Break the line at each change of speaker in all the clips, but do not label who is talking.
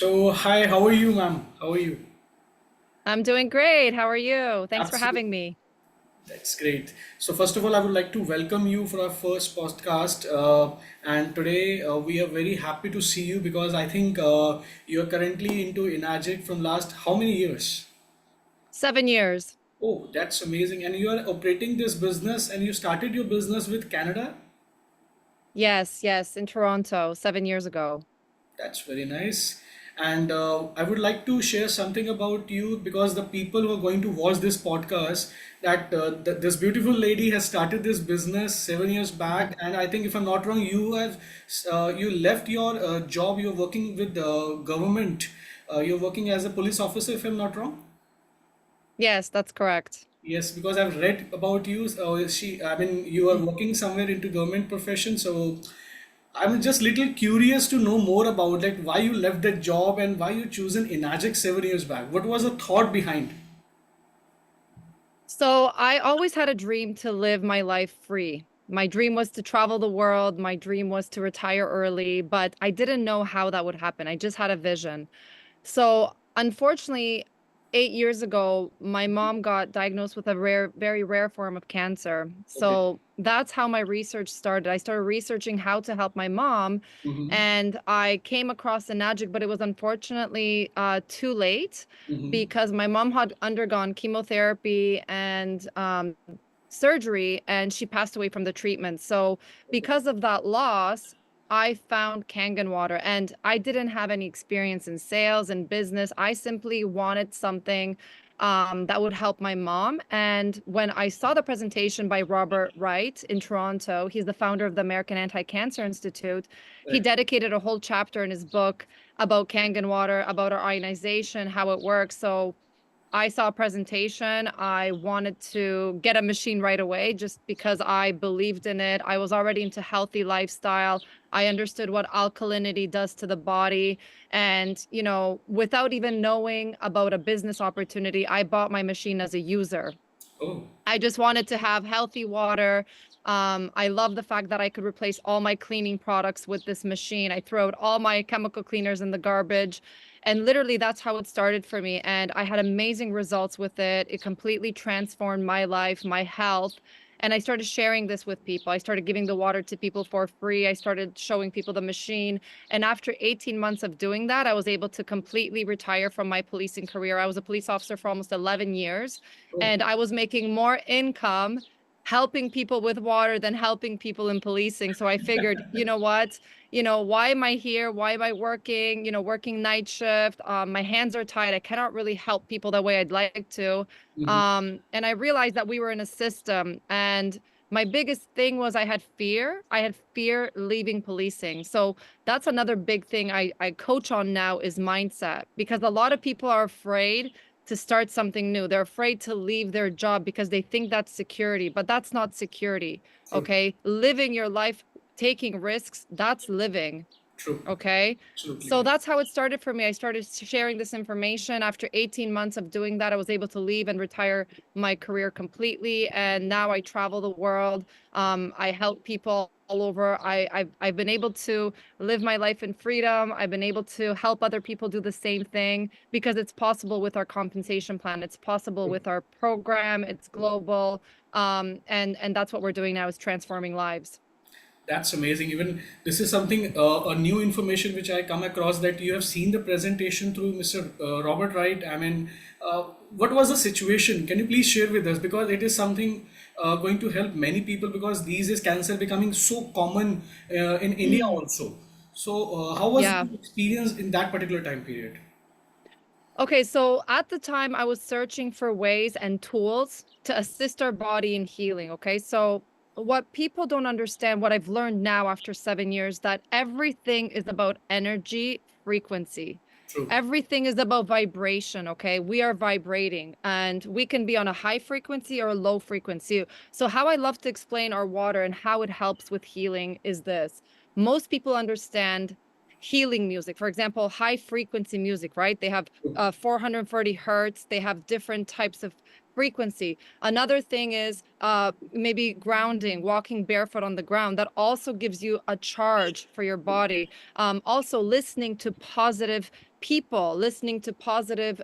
So, hi, how are you, ma'am? How are you?
I'm doing great. How are you? Thanks for
Absolutely.
having me.
That's great. So, first of all, I would like to welcome you for our first podcast. And today we are very happy to see you because I think you're currently into Enagic from last how many years?
7 years.
Oh, that's amazing. And you are operating this business and you started your business with Canada?
Yes, yes, in Toronto 7 years ago.
That's very nice. And I would like to share something about you because the people who are going to watch this podcast, that this beautiful lady has started this business 7 years back, and I think if I'm not wrong, you left your job. You're working with the government. You're working as a police officer, if I'm not wrong.
Yes, that's correct.
Yes, because I've read about you. I mean, you are working somewhere into government profession. So I'm just little curious to know more about like why you left that job and why you chosen Enagic 7 years back. What was the thought behind?
So I always had a dream to live my life free. My dream was to travel the world. My dream was to retire early, but I didn't know how that would happen. I just had a vision. So, unfortunately, 8 years ago, my mom got diagnosed with a very rare form of cancer.
Okay.
So that's how my research started. I started researching how to help my mom,
Mm-hmm.
and I came across Enagic, but it was unfortunately too late
Mm-hmm.
because my mom had undergone chemotherapy and surgery, and she passed away from the treatment. So, because of that loss, I found Kangen water, and I didn't have any experience in sales and business. I simply wanted something that would help my mom. And when I saw the presentation by Robert Wright in Toronto, he's the founder of the American Anti-Cancer Institute. He
Right.
dedicated a whole chapter in his book about Kangen water, about our ionization, how it works. So I saw a presentation. I wanted to get a machine right away just because I believed in it. I was already into healthy lifestyle. I understood what alkalinity does to the body. And, without even knowing about a business opportunity, I bought my machine as a user.
Oh.
I just wanted to have healthy water. I love the fact that I could replace all my cleaning products with this machine. I throw out all my chemical cleaners in the garbage. And literally, that's how it started for me. And I had amazing results with it. It completely transformed my life, my health. And I started sharing this with people. I started giving the water to people for free. I started showing people the machine. And after 18 months of doing that, I was able to completely retire from my policing career. I was a police officer for almost 11 years,
Oh.
and I was making more income helping people with water than helping people in policing. So I figured, you know what? Why am I here? Why am I working? Working night shift. My hands are tied. I cannot really help people the way I'd like to.
Mm-hmm.
And I realized that we were in a system, and my biggest thing was I had fear. I had fear leaving policing. So that's another big thing I coach on now is mindset, because a lot of people are afraid to start something new. They're afraid to leave their job because they think that's security, but that's not security.
True.
Okay. Living your life, taking risks, that's living.
True.
Okay. So
Absolutely.
that's how it started for me. I started sharing this information. After 18 months of doing that, I was able to leave and retire my career completely. And now I travel the world. I help people all over. I've been able to live my life in freedom. I've been able to help other people do the same thing because it's possible with our compensation plan. It's possible
True.
with our program. It's global. And that's what we're doing now is transforming lives.
That's amazing. Even this is something, a new information which I come across that you have seen the presentation through Mr. Robert Wright. I mean, what was the situation? Can you please share with us? Because it is something going to help many people because these is cancer becoming so common in India also. So, how was
Yeah.
the experience in that particular time period?
Okay, so at the time I was searching for ways and tools to assist our body in healing. Okay, so what people don't understand, what I've learned now after 7 years, that everything is about energy frequency.
True.
Everything is about vibration. Okay, we are vibrating and we can be on a high frequency or a low frequency. So, how I love to explain our water and how it helps with healing is this: most people understand healing music, for example, high frequency music, right? They have
True.
440 hertz. They have different types of frequency. Another thing is maybe grounding, walking barefoot on the ground. That also gives you a charge for your body. Also listening to positive people, listening to positive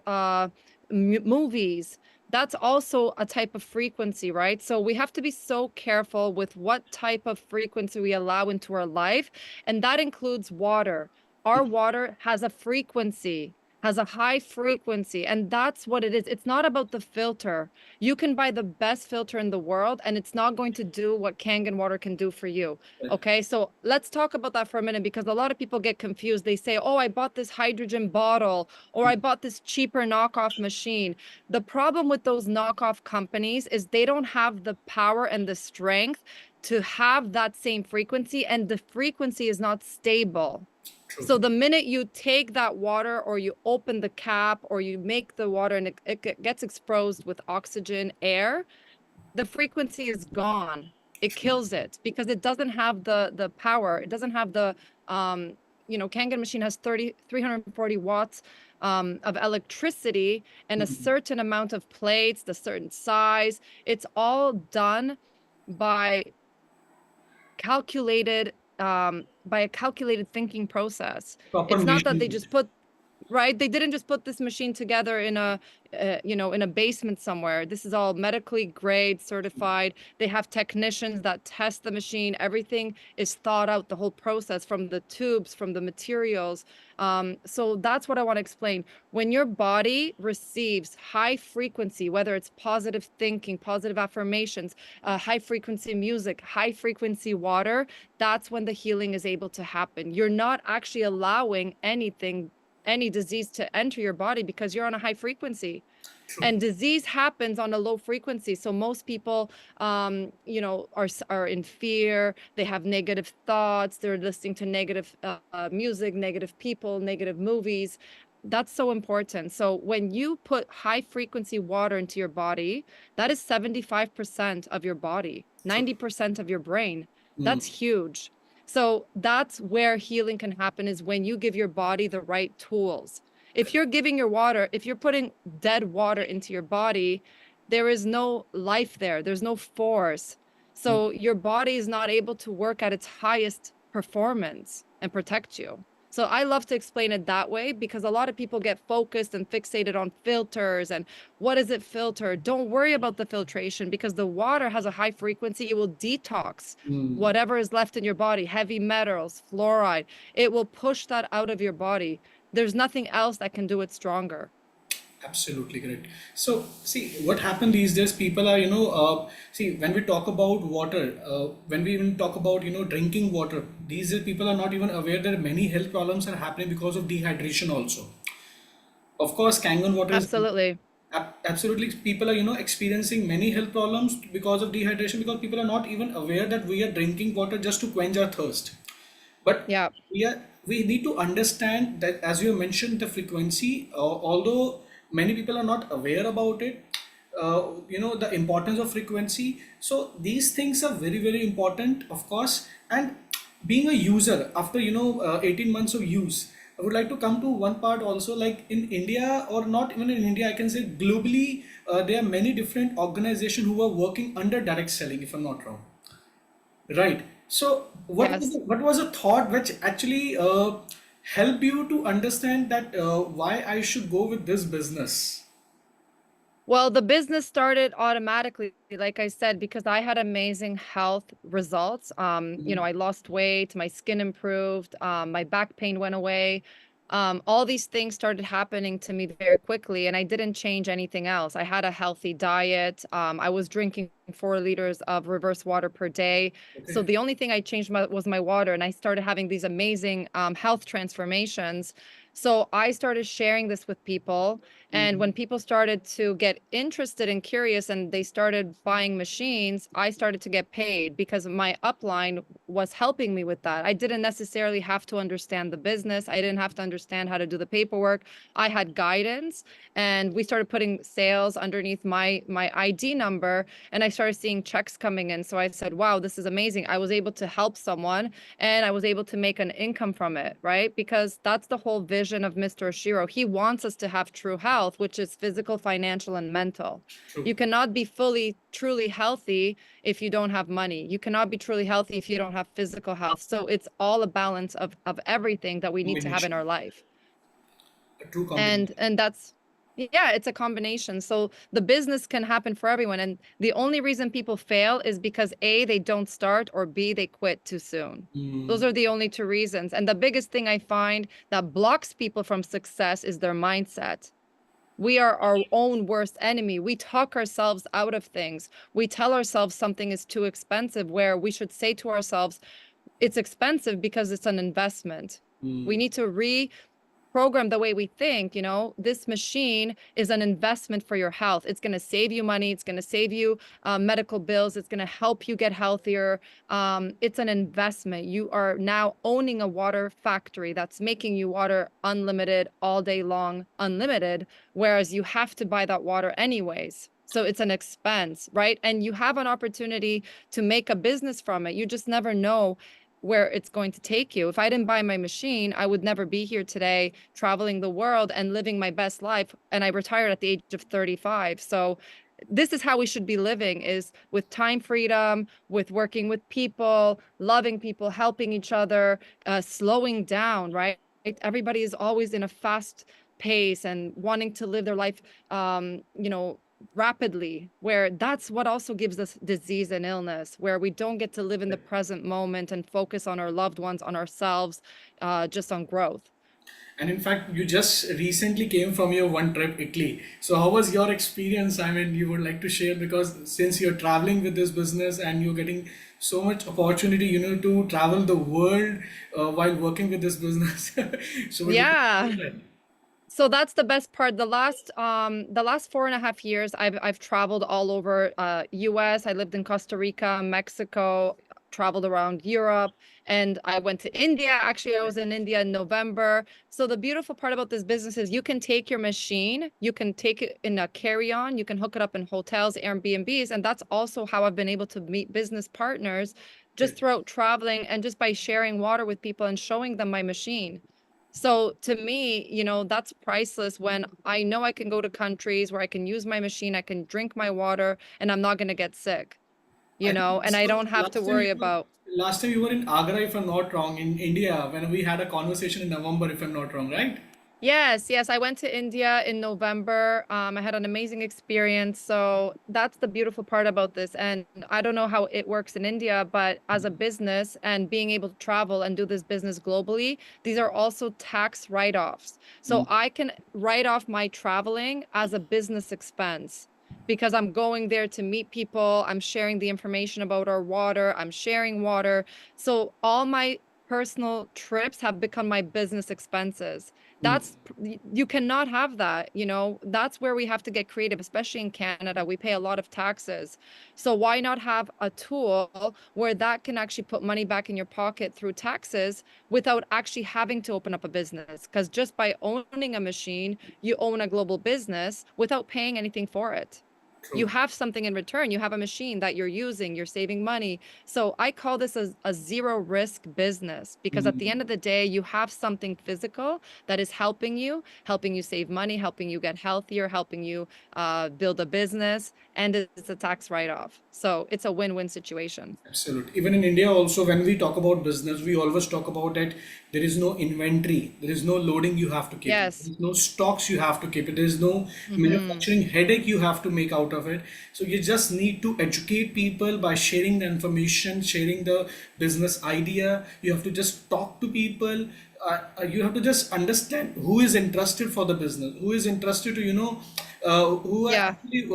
movies. That's also a type of frequency, right? So we have to be so careful with what type of frequency we allow into our life. And that includes water. Our water has a frequency, has a high frequency, and that's what it is. It's not about the filter. You can buy the best filter in the world, and it's not going to do what Kangen water can do for you. Okay, so let's talk about that for a minute, because a lot of people get confused. They say, oh, I bought this hydrogen bottle, or I bought this cheaper knockoff machine. The problem with those knockoff companies is they don't have the power and the strength to have that same frequency, and the frequency is not stable.
True.
So the minute you take that water, or you open the cap, or you make the water and it gets exposed with oxygen, air, the frequency is gone. It kills it because it doesn't have the power. It doesn't have the Kangen machine has 340 watts of electricity and a certain amount of plates, the certain size. It's all done by calculated by a calculated thinking process.
Proper
It's not that they
measurement.
just put, right? They didn't just put this machine together in a, in a basement somewhere. This is all medically grade certified. They have technicians that test the machine. Everything is thought out, the whole process, from the tubes, from the materials. So that's what I want to explain. When your body receives high frequency, whether it's positive thinking, positive affirmations, high frequency music, high frequency water, that's when the healing is able to happen. You're not actually allowing any disease to enter your body because you're on a high frequency.
True.
And disease happens on a low frequency. So most people, are in fear. They have negative thoughts. They're listening to negative music, negative people, negative movies. That's so important. So when you put high frequency water into your body, that is 75% of your body, 90% of your brain.
Mm.
That's huge. So that's where healing can happen, is when you give your body the right tools. If you're giving your water, if you're putting dead water into your body, there is no life there. There's no force.
Mm.
So your body is not able to work at its highest performance and protect you. So I love to explain it that way, because a lot of people get focused and fixated on filters and what is it filter? Don't worry about the filtration, because the water has a high frequency. It will detox
Mm.
whatever is left in your body, heavy metals, fluoride. It will push that out of your body. There's nothing else that can do it stronger.
Absolutely correct. So, see, what happened these days, people are, see, when we talk about water, when we even talk about, drinking water, these days people are not even aware that many health problems are happening because of dehydration also. Of course, Kangen water is
Absolutely.
absolutely, people are, experiencing many health problems because of dehydration, because people are not even aware that we are drinking water just to quench our thirst. But
Yeah.
we need to understand that, as you mentioned, the frequency, although many people are not aware about it, the importance of frequency. So these things are very, very important, of course. And being a user after 18 months of use, I would like to come to one part also, like in India, or not even in India, I can say globally, there are many different organizations who are working under direct selling, if I'm not wrong. Right. So,
Yes.
what was a thought which actually helped you to understand that why I should go with this business?
Well, the business started automatically, like I said, because I had amazing health results. I lost weight, my skin improved, my back pain went away. All these things started happening to me very quickly, and I didn't change anything else. I had a healthy diet. I was drinking 4 liters of reverse water per day. So
Okay.
the only thing I changed was my water, and I started having these amazing health transformations. So I started sharing this with people, and
Mhm.
when people started to get interested and curious and they started buying machines, I started to get paid because my upline was helping me with that. I didn't necessarily have to understand the business. I didn't have to understand how to do the paperwork. I had guidance, and we started putting sales underneath my ID number, and I started seeing checks coming in. So I said, wow, this is amazing. I was able to help someone and I was able to make an income from it, right? Because that's the whole vision of Mr. Oshiro. He wants us to have true health, which is physical, financial, and mental.
True.
You cannot be fully, truly healthy if you don't have money. You cannot be truly healthy if you don't have physical health. So it's all a balance of everything that we need to have in
Combination.
our life.
A true
And
combination.
that's, yeah, it's a combination. So the business can happen for everyone. And the only reason people fail is because A, they don't start, or B, they quit too soon. Those
Mm,
are the only two reasons. And the biggest thing I find that blocks people from success is their mindset. We are our own worst enemy. We talk ourselves out of things. We tell ourselves something is too expensive, where we should say to ourselves, it's expensive because it's an investment. We
mm.
need to program the way we think. This machine is an investment for your health. It's going to save you money. It's going to save you medical bills. It's going to help you get healthier. It's an investment. You are now owning a water factory that's making you water unlimited, all day long, unlimited, whereas you have to buy that water anyways. So it's an expense, right? And you have an opportunity to make a business from it. You just never know where it's going to take you. If I didn't buy my machine, I would never be here today, traveling the world and living my best life. And I retired at the age of 35. So this is how we should be living, is with time freedom, with working with people, loving people, helping each other, slowing down, right? Everybody is always in a fast pace and wanting to live their life, rapidly, where that's what also gives us disease and illness, where we don't get to live in the present moment and focus on our loved ones, on ourselves, just on growth.
And in fact, you just recently came from your one trip, Italy. So how was your experience? I mean, you would like to share, because since you're traveling with this business and you're getting so much opportunity, to travel the world while working with this business. So would you
Yeah.
share that?
So that's the best part. The last 4.5 years, I've traveled all over US. I lived in Costa Rica, Mexico, traveled around Europe, and I went to India. Actually, I was in India in November. So the beautiful part about this business is you can take your machine, you can take it in a carry-on, you can hook it up in hotels, Airbnbs, and that's also how I've been able to meet business partners just
Great.
throughout traveling and just by sharing water with people and showing them my machine. So to me, that's priceless, when I know I can go to countries where I can use my machine, I can drink my water, and I'm not going to get sick,
I think
and I don't have to worry about.
last time you were in Agra, if I'm not wrong, in India, when we had a conversation in November, if I'm not wrong, right?
Yes, yes. I went to India in November. I had an amazing experience. So that's the beautiful part about this. And I don't know how it works in India, but as a business and being able to travel and do this business globally, these are also tax write-offs. So
Mm,
I can write off my traveling as a business expense because I'm going there to meet people. I'm sharing the information about our water. I'm sharing water. So all my personal trips have become my business expenses.
mm.
You cannot have that. That's where we have to get creative, especially in Canada. We pay a lot of taxes. So why not have a tool where that can actually put money back in your pocket through taxes without actually having to open up a business? Because just by owning a machine, you own a global business without paying anything for it. You
True.
have something in return. You have a machine that you're using, you're saving money. So I call this a zero risk business, because at the
Mm.
end of the day, you have something physical that is helping you save money, helping you get healthier, helping you build a business, and it's a tax write-off. So it's a win-win situation.
Absolutely. Even in India, also, when we talk about business, we always talk about that there is no inventory, there is no loading you have to keep, there
Yes.
is no stocks you have to keep, there is no
Hmm.
manufacturing headache you have to make out of it. So you just need to educate people by sharing the information, sharing the business idea. You have to just talk to people. You have to just understand who is interested for the business, who is interested to, who are
Yeah.
actually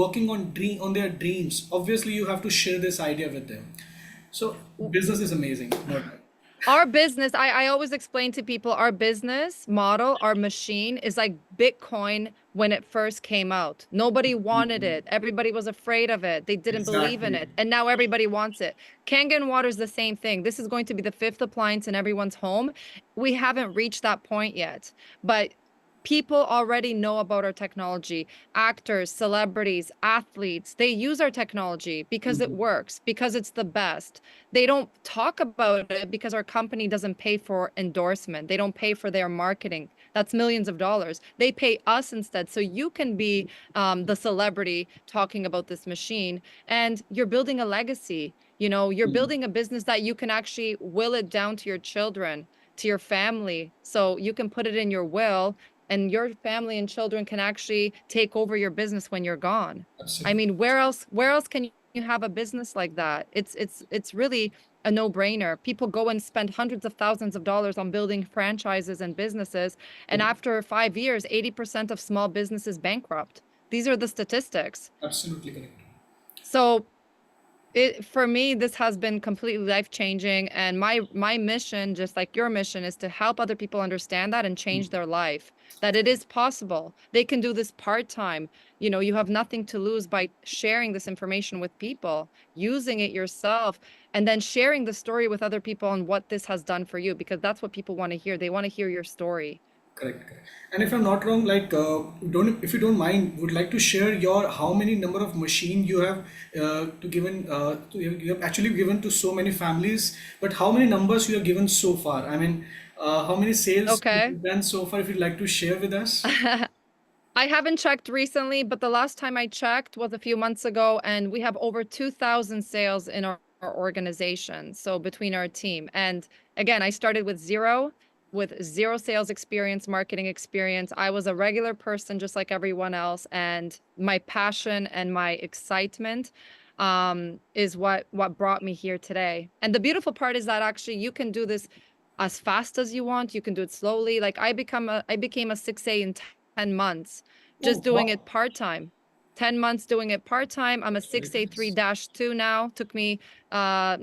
working on their dreams. Obviously you have to share this idea with them. So business is amazing, no doubt.
Our business, I always explain to people, our business model, our machine is like Bitcoin when it first came out. Nobody wanted it. Everybody was afraid of it. They didn't believe in
Exactly.
it. And now everybody wants it. Kangen water is the same thing. This is going to be the fifth appliance in everyone's home. We haven't reached that point yet. But People already know about our technology. Actors, celebrities, athletes, they use our technology because it
Mm.
works, because it's the best. They don't talk about it because our company doesn't pay for endorsement. They don't pay for their marketing. That's millions of dollars. They pay us instead. So you can be the celebrity talking about this machine, and you're building a legacy. You're
Mm.
building a business that you can actually will it down to your children, to your family. So you can put it in your will, and your family and children can actually take over your business when you're gone. I
Absolutely.
mean, where else can you have a business like that? It's really a no-brainer. People go and spend hundreds of thousands of dollars on building franchises and businesses, and
Correct.
after 5 years, 80% of small businesses bankrupt. These are the statistics.
Absolutely correct.
So for me, this has been completely life-changing, and my mission, just like your mission, is to help other people understand that and change
Mm.
their life, that it is possible. They can do this part-time. You have nothing to lose by sharing this information with people, using it yourself, and then sharing the story with other people on what this has done for you, because that's what people want to hear. They want to hear your story.
Correct, correct. And if I'm not wrong, like don't if you don't mind, would like to share your how many number of machine you have you have actually given to so many families, but how many numbers you have given so far? I mean, how many sales
Okay.
you've done so far? If you'd like to share with us.
I haven't checked recently, but the last time I checked was a few months ago, and we have over 2,000 sales in our organization. So between our team. And again, I started with zero sales experience, marketing experience. I was a regular person just like everyone else. And my passion and my excitement is what brought me here today. And the beautiful part is that actually you can do this as fast as you want. You can do it slowly. Like I became a 6A in 10 months, just
Oh,
doing
wow.
it part-time. 10 months doing it part-time. I'm a
That's very nice.
6A3-2 now. Took me uh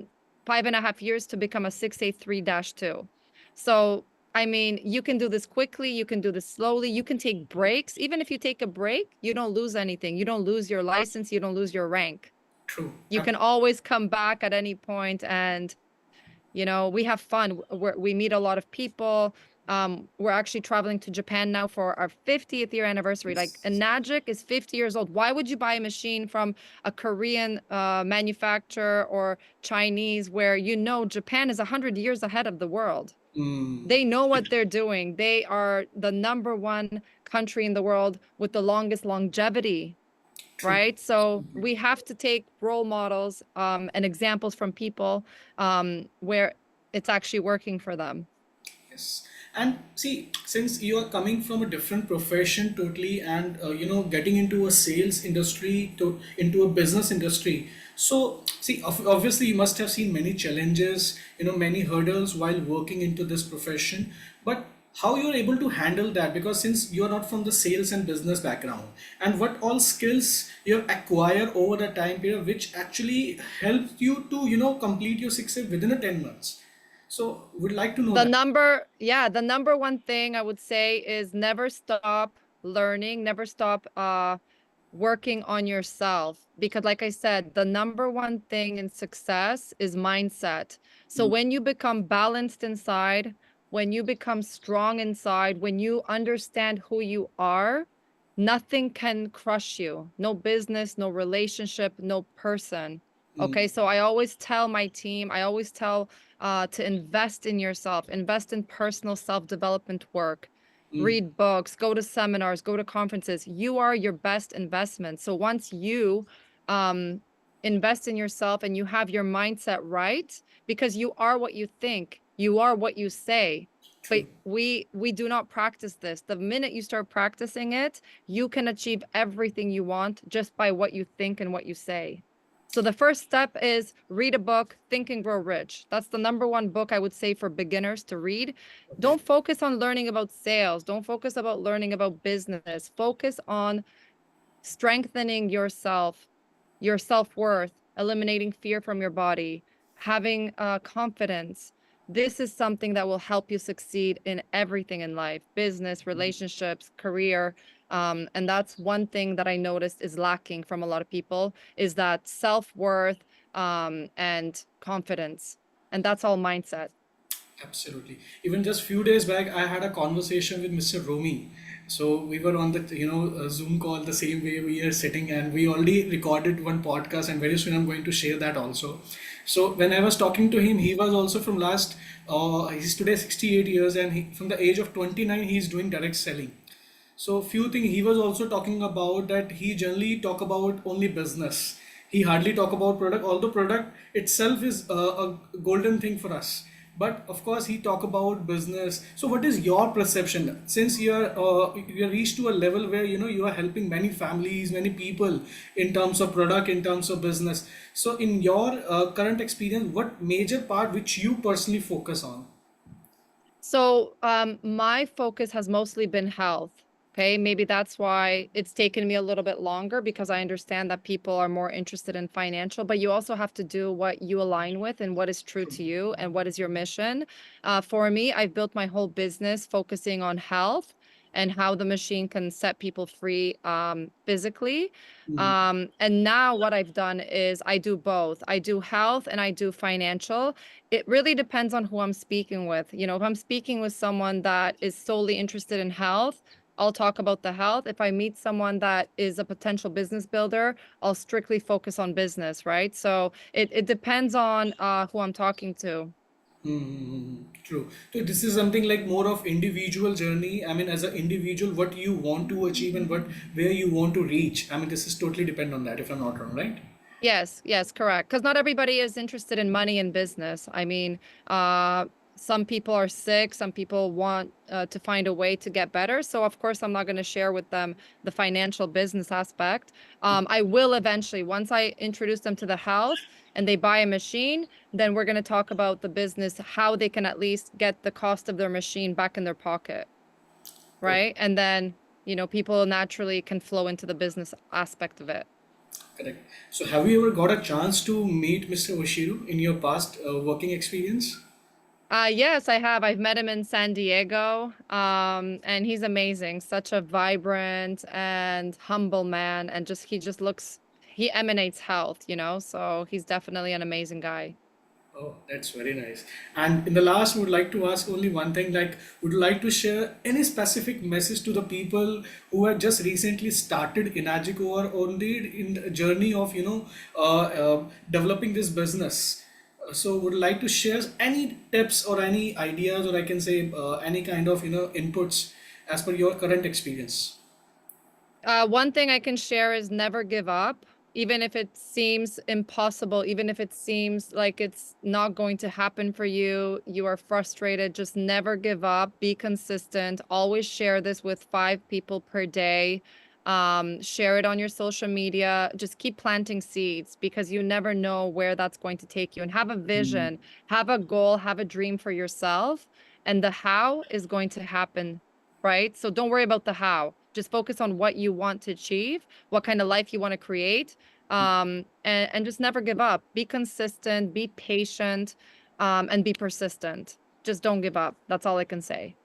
5.5 years to become a 6A3-2. So, I mean, you can do this quickly, you can do this slowly, you can take breaks. Even if you take a break, you don't lose anything. You don't lose your license, you don't lose your rank.
True.
You can always come back at any point, and we have fun. We meet a lot of people. We're actually traveling to Japan now for our 50th year anniversary. Like,
Yes.
Enagic is 50 years old. Why would you buy a machine from a Korean manufacturer or Chinese, where Japan is 100 years ahead of the world?
Mm.
They know what they're doing. They are the number one country in the world with the longest longevity,
True.
right? So we have to take role models and examples from people where it's actually working for them.
Yes. And see, since you are coming from a different profession totally and getting into a sales industry to into a business industry. So see, obviously you must have seen many challenges, many hurdles while working into this profession. But how you're able to handle that, because since you're not from the sales and business background, and what all skills you have acquired over the time period which actually helped you to complete your success within a 10 months. So would like to know that.
The number one thing I would say is never stop learning, never stop working on yourself. Because like I said, the number one thing in success is mindset. So
Mm.
when you become balanced inside, when you become strong inside, when you understand who you are, nothing can crush you. No business, no relationship, no person.
Mm.
Okay, so I always tell my team, I always tell to invest in yourself, invest in personal self-development work,
Mm.
read books, go to seminars, go to conferences. You are your best investment. So once you um, invest in yourself and you have your mindset right, because you are what you think, you are what you say. But
True.
we do not practice this. The minute you start practicing it, you can achieve everything you want just by what you think and what you say. So the first step is read a book, Think and Grow Rich. That's the number one book I would say for beginners to read.
Okay.
Don't focus on learning about sales. Don't focus about learning about business. Focus on strengthening yourself, your self-worth, eliminating fear from your body, having confidence. This is something that will help you succeed in everything in life, business, relationships, career. And that's one thing that I noticed is lacking from a lot of people, is that self-worth and confidence. And that's all mindset.
Absolutely. Even just few days back, I had a conversation with Mr. Romi. So we were on the Zoom call the same way we are sitting, and we already recorded one podcast, and very soon I'm going to share that also. So when I was talking to him, he was also from last. He's today 68 years, and from the age of 29, he's doing direct selling. So few things he was also talking about, that he generally talk about only business. He hardly talk about product, although product itself is a golden thing for us. But of course, he talk about business. So what is your perception? Since you're reached to a level where you are helping many families, many people in terms of product, in terms of business. So in your current experience, what major part which you personally focus on?
So, my focus has mostly been health. Okay, maybe that's why it's taken me a little bit longer, because I understand that people are more interested in financial, but you also have to do what you align with and what is true to you and what is your mission. For me, I've built my whole business focusing on health and how the machine can set people free physically. And now what I've done is I do both. I do health and I do financial. It really depends on who I'm speaking with. If I'm speaking with someone that is solely interested in health, I'll talk about the health. If I meet someone that is a potential business builder, I'll strictly focus on business, right? So it depends on who I'm talking to.
True. So this is something like more of individual journey. I mean, as an individual, what you want to achieve and where you want to reach. I mean, this is totally depend on that, if I'm not wrong, right?
Yes, yes, correct. Because not everybody is interested in money and business. I mean, some people are sick, some people want to find a way to get better. So, of course, I'm not going to share with them the financial business aspect. I will eventually, once I introduce them to the health and they buy a machine, then we're going to talk about the business, how they can at least get the cost of their machine back in their pocket,
Oh,
right? And then, people naturally can flow into the business aspect of it.
correct. So have you ever got a chance to meet Mr. Oshiru in your past working experience?
Yes, I have. I've met him in San Diego. And he's amazing. Such a vibrant and humble man, and he emanates health. So he's definitely an amazing guy.
Oh, that's very nice. And in the last, would like to ask only one thing, like, would you like to share any specific message to the people who have just recently started Enagic or only in the journey of, developing this business? So would you like to share any tips or any ideas, or I can say any kind of, inputs as per your current experience?
One thing I can share is never give up, even if it seems impossible, even if it seems like it's not going to happen for you, you are frustrated, just never give up, be consistent, always share this with 5 people per day. Share it on your social media, just keep planting seeds, because you never know where that's going to take you. And have a vision, have a goal, have a dream for yourself, and the how is going to happen, right? So don't worry about the how. Just focus on what you want to achieve, what kind of life you want to create, and just never give up. Be consistent, be patient, and be persistent. Just don't give up. That's all I can say.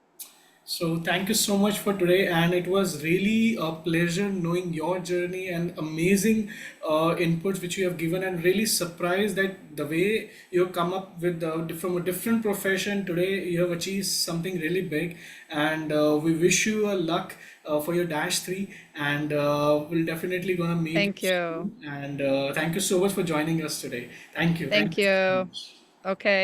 So thank you so much for today, and it was really a pleasure knowing your journey and amazing inputs which you have given, and really surprised that the way you have come up with from a different profession today, you have achieved something really big, and we wish you a luck for your dash three, and we'll definitely gonna meet
Thank you.
soon. And thank you so much for joining us today. Thank you. Thank
Thank
you so
you.
much.
Okay.